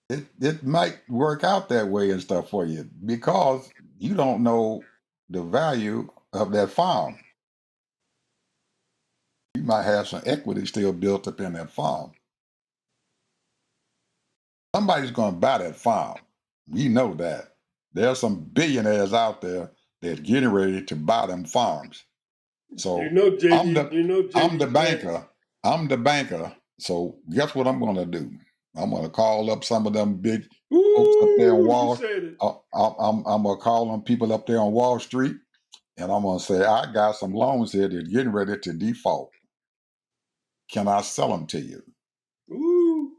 it might work out that way and stuff for you because you don't know the value of that farm. You might have some equity still built up in that farm. Somebody's going to buy that farm. We know that. There are some billionaires out there that's getting ready to buy them farms. So I'm the You know I'm the JD Vance. banker. I'm the banker. So guess what I'm going to do? I'm going to call up some of them big folks up there on Ooh, you Wall. said it. I'm going to call them people up there on Wall Street, and I'm going to say I got some loans here that's getting ready to default. Can I sell them to you? Ooh,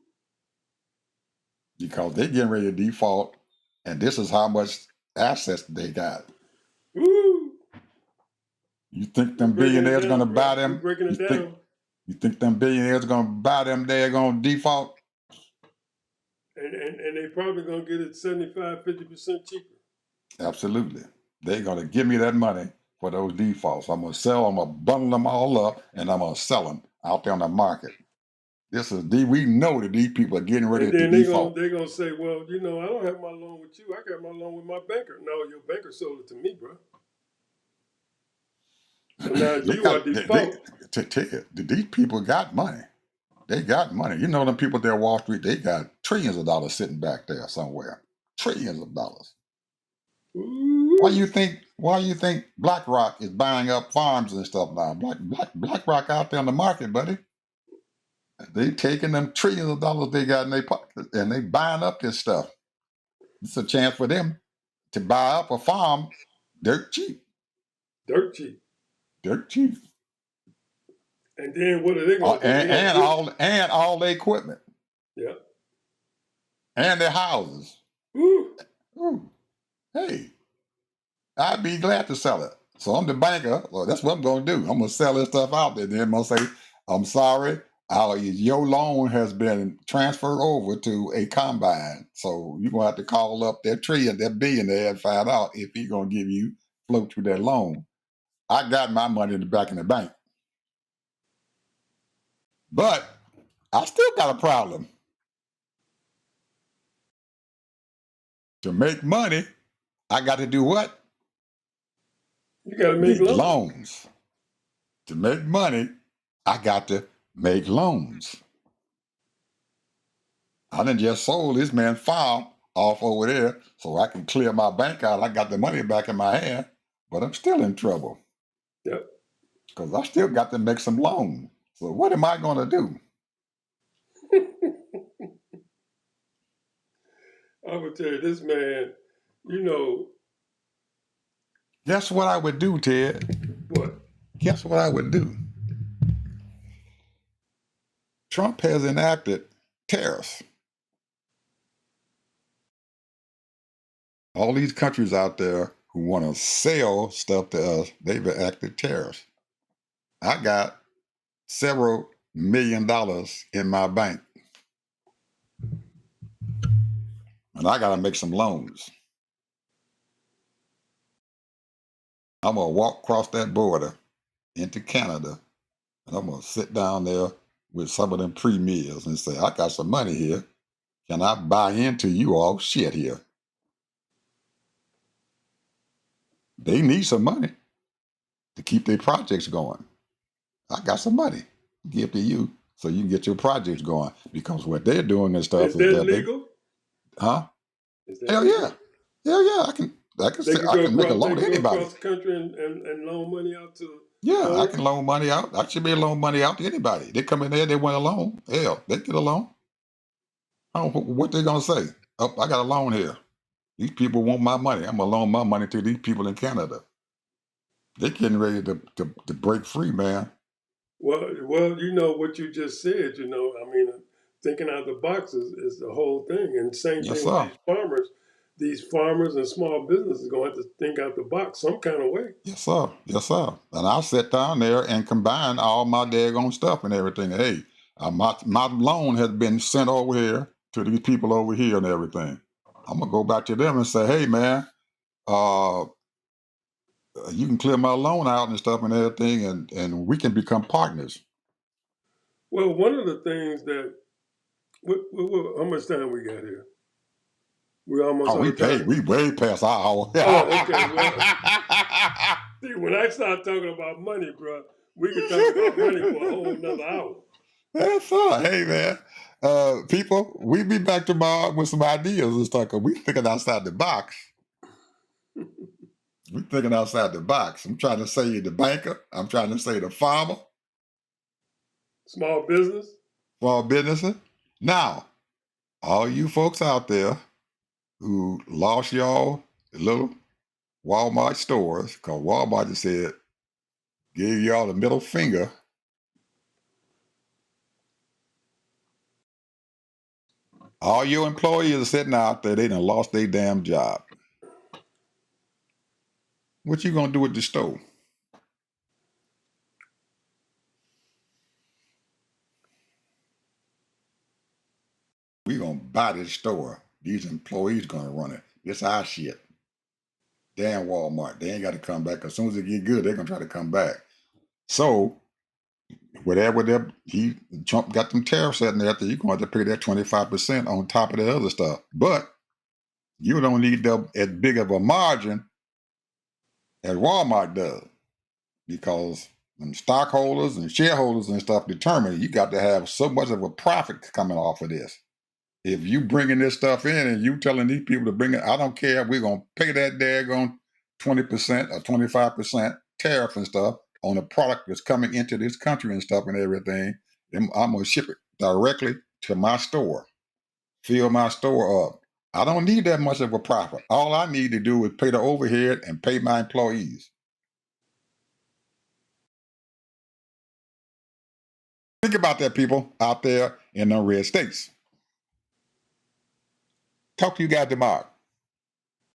Because they're getting ready to default, and this is how much assets they got. ooh. You think We're them breaking it billionaires going to down, buy bro. We're them? breaking You it think down. you think them billionaires going to buy them? They're going to default. And they probably gonna get it 75-50% cheaper. Absolutely. They're going to give me that money for those defaults. I'm going to bundle them all up, and I'm going to sell them out there on the market. We know that these people are getting ready And to then default. they're gonna say, well, I don't have my loan with you. I got my loan with my banker. No, your banker sold it to me, bro. So now you are default. These people got money. They got money. You know them people there, Wall Street, they got trillions of dollars sitting back there somewhere. Trillions of dollars. Ooh. Why you think BlackRock is buying up farms and stuff now? BlackRock out there on the market, buddy. They taking them trillions of dollars they got in their pocket and they buying up this stuff. It's a chance for them to buy up a farm dirt cheap. Dirt cheap. Dirt cheap. And then what are they gonna do? And all the equipment. Yeah. And their houses. Ooh. Ooh. Hey, I'd be glad to sell it. So I'm the banker. Well, that's what I'm going to do. I'm going to sell this stuff out there. Then I'm going to say, I'm sorry, your loan has been transferred over to a combine. So you're going to have to call up that billionaire and find out if he's going to give you float through that loan. I got my money in the back in the bank. But I still got a problem. To make money, I got to do what? You got to make loans. To make money, I got to make loans. I done just sold this man farm off over there so I can clear my bank out. I got the money back in my hand, but I'm still in trouble. Yep. Because I still got to make some loans. So what am I going to do? I would tell you, this man, Guess what I would do, Ted? What? Guess what I would do? Trump has enacted tariffs. All these countries out there who want to sell stuff to us, they've enacted tariffs. I got several $1 million in my bank. And I got to make some loans. I'm going to walk across that border into Canada, and I'm going to sit down there with some of them premiers and say, I got some money here. Can I buy into you all shit here? They need some money to keep their projects going. I got some money to give to you so you can get your projects going. Because what they're doing and stuff is that legal? Hell legal? Yeah. Hell yeah. I can make a loan to anybody. Across the country and loan money out to. Yeah, I can loan money out. I should be able to loan money out to anybody. They come in there, they want a loan. Hell, they get a loan. I don't know what they're gonna say. Oh, I got a loan here. These people want my money. I'm gonna loan my money to these people in Canada. They're getting ready to break free, man. Well, what you just said. Thinking out the box is the whole thing. And same thing with these farmers. These farmers and small businesses are going to have to think out the box some kind of way. Yes, sir. Yes, sir. And I'll sit down there and combine all my daggone stuff and everything. Hey, my loan has been sent over here to these people over here and everything. I'm gonna go back to them and say, hey, man, you can clear my loan out and stuff and everything, and we can become partners. Well, one of the things that, how much time we got here? We're almost we way past our hour. Okay. Well, see, when I start talking about money, bro, we can talk about money for a whole another hour. That's fine. Hey, man. People, we be back tomorrow with some ideas and stuff, because we thinking outside the box. We're thinking outside the box. I'm trying to say the banker. I'm trying to say the farmer. Small business. Small businesses. Now, all you folks out there who lost y'all little Walmart stores, because Walmart just said, gave y'all the middle finger. All your employees are sitting out there, they done lost their damn job. What you gonna do with the store? we gonna buy this store. These employees gonna run it. This our shit. Damn Walmart. They ain't got to come back. As soon as it get good, they're gonna try to come back. So Trump got them tariffs in there, you're going to have to pay that 25% on top of the other stuff. But you don't need as big of a margin as Walmart does, because when stockholders and shareholders and stuff determine you got to have so much of a profit coming off of this. If you bringing this stuff in and you telling these people to bring it, I don't care. We're going to pay that daggone 20% or 25% tariff and stuff on a product that's coming into this country and stuff and everything. I'm going to ship it directly to my store, fill my store up. I don't need that much of a profit. All I need to do is pay the overhead and pay my employees. Think about that, people out there in the red states. Talk to you guys tomorrow.